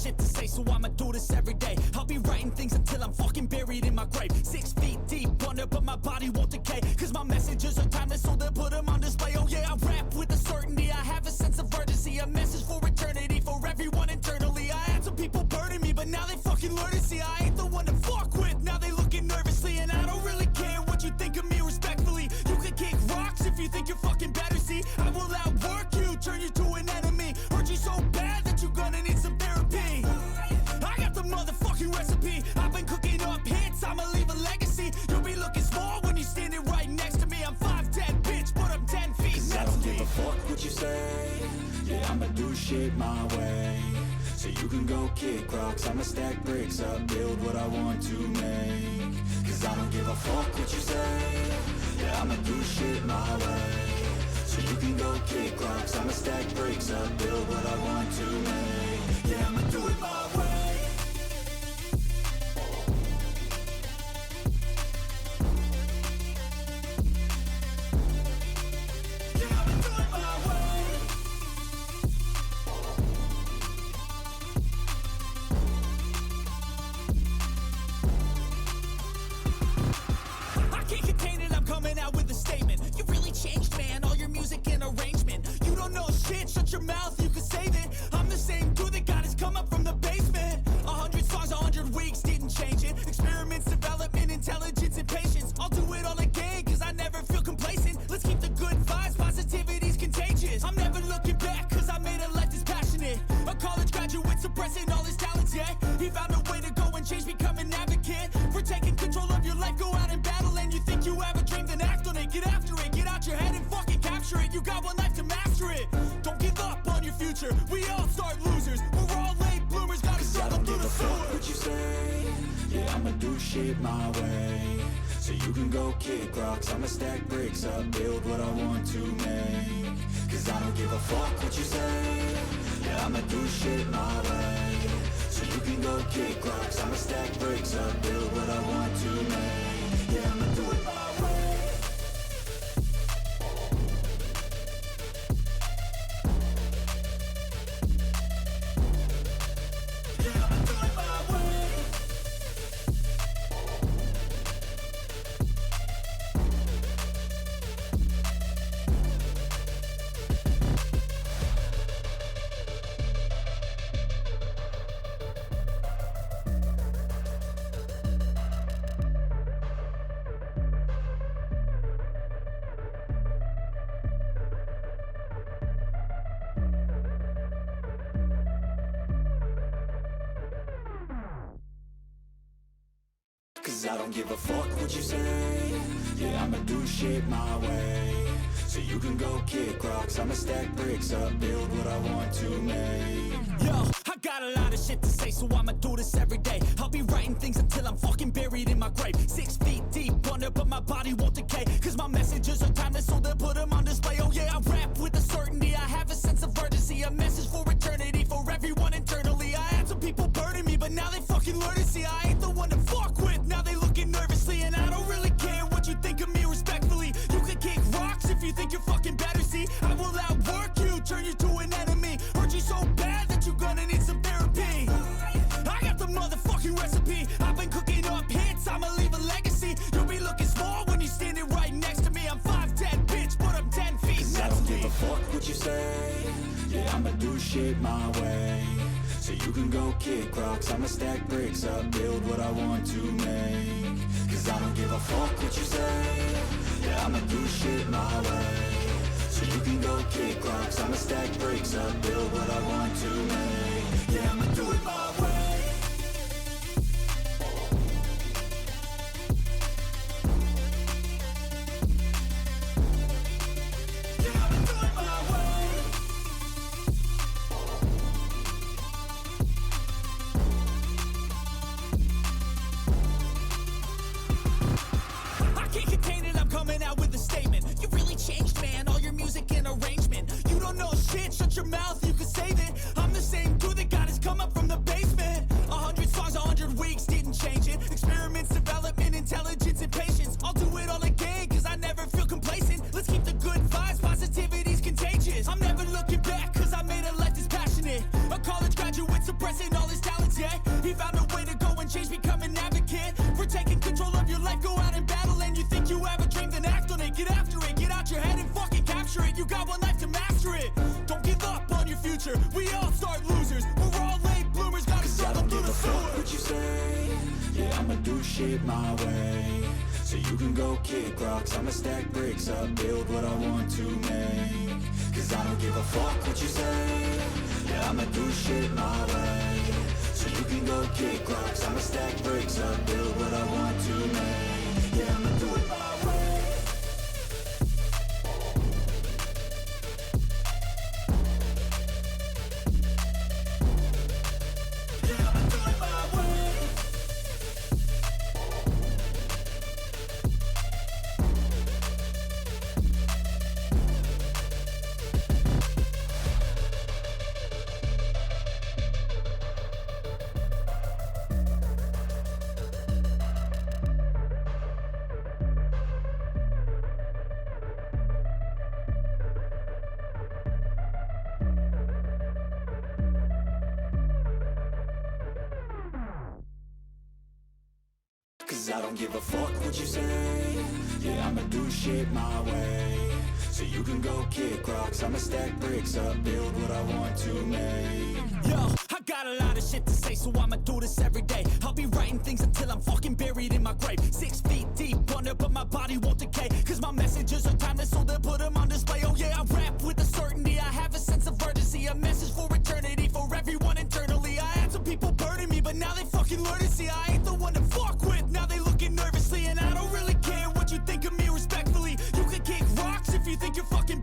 shit to say, so I'ma do this every day. I'll be writing things until I'm fucking buried in my grave. 6 feet deep under, but my body won't decay, cause my messages are timeless, so they'll put them on display. Oh yeah, I rap with a certainty, I have a sense of urgency, a message for eternity, for everyone internally. I had some people burning me, but now they fucking learn to see I ain't the one to fuck with. Now they looking nervously, and I don't really care what you think of me, respectfully. You can kick rocks if you think you're fucking better, see I will outwork you, turn you to an enemy. Hurt you so bad that you're gonna need some therapy. I got the motherfucking recipe, I've been cooking up hits, I'ma leave a legacy. You'll be looking small when you're standing right next to me. I'm 5'10", bitch, but I'm 10 feet next to me. I don't give a fuck what you say, yeah, I'ma do shit my way. So you can go kick rocks, I'ma stack bricks up, build what I want to make. Cause I don't give a fuck what you say, yeah, I'ma do shit my way. So you can go kick rocks, I'ma stack bricks up, build what I want to make. Yeah, I'ma do it my way. Shut your mouth, you can save it. I'm the same dude that got his come up from the basement. 100 songs, 100 weeks, didn't change it. Experiments, development, intelligence, and patience. I'll do it all again, cause I never feel complacent. Let's keep the good vibes, positivity's contagious. I'm never looking back, cause I made a life that's passionate. A college graduate suppressing all his talents, yeah. He found a way to go and change, become an advocate for taking control of your life, go out and battle. And you think you have a dream, then act on it. Get after it, get out your head and fucking capture it. You got one life to master it. Don't give up on your future, we all start losers. We're all late bloomers, gotta struggle through the sewer. What you say, yeah, I'ma do shit my way. So you can go kick rocks, I'ma stack bricks up, build what I want to make. Cause I don't give a fuck what you say, yeah, I'ma do shit my way. So you can go kick rocks, I'ma stack bricks up, build what I want to make. Yeah, I'ma do it my way. Cause I don't give a fuck what you say, yeah, I'ma do shit my way. So you can go kick rocks, I'ma stack bricks up, build what I want to make. Yo, I got a lot of shit to say, so I'ma do this every day. I'll be writing things until I'm fucking buried in my grave. 6 feet deep under, but my body won't decay, cause my messages are timeless, so they'll put them on display. Oh yeah, I rap with a certainty, I have a sense of urgency, a message for eternity, for everyone internally. I had some people burning me, but now they fucking learn to see I ain't the one to fuck with. Now they looking nervously, and I don't really care what you think of me, respectfully. You can kick rocks if you think you're fucking better, see I will outwork you, turn you to an enemy. Hurt you so bad that you're gonna need some therapy. I got the motherfucking recipe, I've been cooking up hits, I'ma leave a legacy. You'll be looking small when you're standing right next to me. I'm 5'10", bitch, but I'm 10 feet next to me. I don't give a fuck what you say, yeah, I'ma do shit my way. So you can go kick rocks, I'ma stack bricks up, build what I want to make. Cause I don't give a fuck what you say, yeah, I'ma do shit my way. So you can go kick rocks, I'ma stack bricks up, build what I want to make. Yeah, I'ma do it my way. Shut your mouth, you can save it. I'm the same dude that got his come up like you got one life to master it. Don't give up on your future, we all start losers. We're all late bloomers, gotta struggle through the sewer. Fuck what you say, yeah, I'ma do shit my way. So you can go kick rocks, I'ma stack bricks up, build what I want to make. Cause I don't give a fuck what you say, yeah, I'ma do shit my way. So you can go kick rocks, I'ma stack bricks up, build what I want to make. Yeah, I'ma do it my way. Cause I don't give a fuck what you say, yeah, I'ma do shit my way. So you can go kick rocks, I'ma stack bricks up, build what I want to make. Yo, I got a lot of shit to say, so I'ma do this every day. I'll be writing things until I'm fucking buried in my grave. 6 feet deep under, but my body won't decay. Cause my messages are timeless, so they'll put them on display. Oh yeah, I rap with a certainty, I have a sense of urgency. A message for eternity, for everyone internally. I had some people burning me, but now they fucking learn to see I ain't the one to fuck with. Now they looking nervously, and I don't really care what you think of me respectfully. You can kick rocks if you think you're fucking